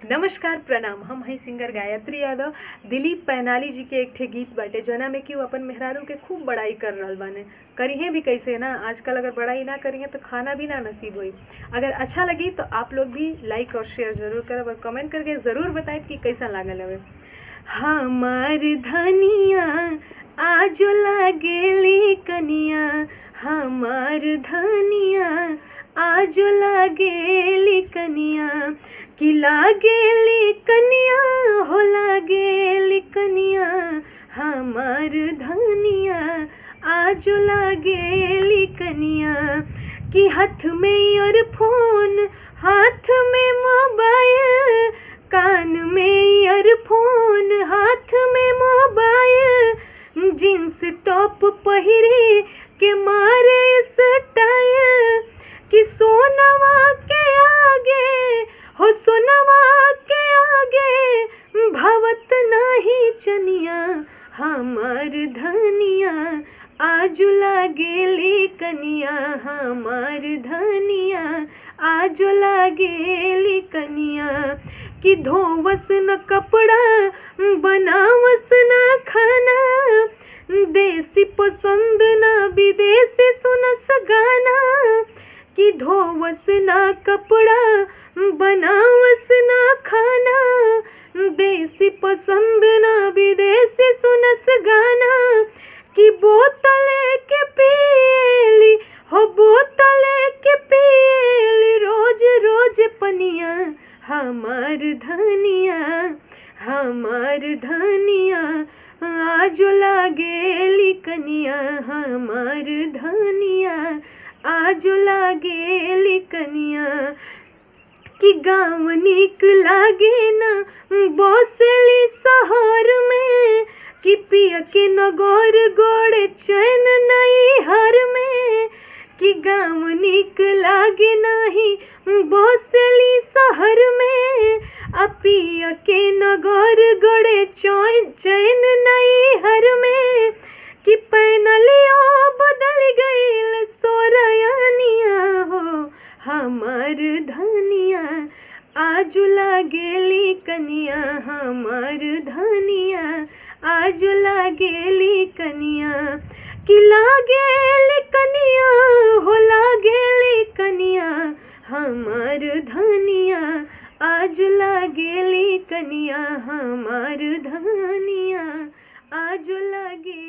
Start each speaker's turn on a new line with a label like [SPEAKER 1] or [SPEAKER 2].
[SPEAKER 1] नमस्कार प्रणाम। हम हैं सिंगर गायत्री यादव। दिलीप पैनाली जी के एक ठे गीत बाटे जना में कि वो अपन मेहरारू के खूब बड़ाई कर रहल बाने। करिए भी कैसे ना, आजकल अगर बड़ाई ना करिए तो खाना भी ना नसीब होई। अगर अच्छा लगी तो आप लोग भी लाइक और शेयर जरूर करब और कमेंट करके ज़रूर बताएं कि कैसा लागल हवे। हमार धनिया आज लागेली कनिया, हमार धनिया आज लागेली कनिया, कि लागेली कनिया हो लागेली कनिया, हमार धनिया आज लागेली कनिया, कि हाथ में ईयरफोन हाथ में मोबाइल, कान में ईयरफोन हाथ में मोबाइल, जींस टॉप पहिरे के मारे स्टाइल, कि सोनवा के आगे हो सोनवा के आगे भवत नाही चनिया, हमार धनिया आज लागेली कनिया, हमार धनिया आज लागेली कनिया, कि धोवस न कपड़ा बनावस न खाना, देसी पसंद ना विदेशी सुनस गाना, कि धोवस ना कपड़ा बनावस ना खाना, देसी पसंद ना विदेशी सुनस गाना, कि बोतले के पियली हो बोतले के पियली रोज रोज पनिया, हमार धनिया आज लागेली कनिया, हमार धनिया आज लागेली कनिया, कि गाँव निक लागे ना बसली शहर में, कि पिया के नगर गोड़े चैन नहीं हर में, कि गाँव निक लागे नाही बसली शहर में, पिया के नगर गोड़े चैन नहीं हर में, कि पैनलियो बदल गईल सोरयानिया हो, हमार धनिया आज लागेली कनिया, हमार धनिया आज लागेली कनिया, कि लागेली कनिया हो लागेली कनिया, हमार धनिया आज लागेली कनिया, हमार धनिया आज लागे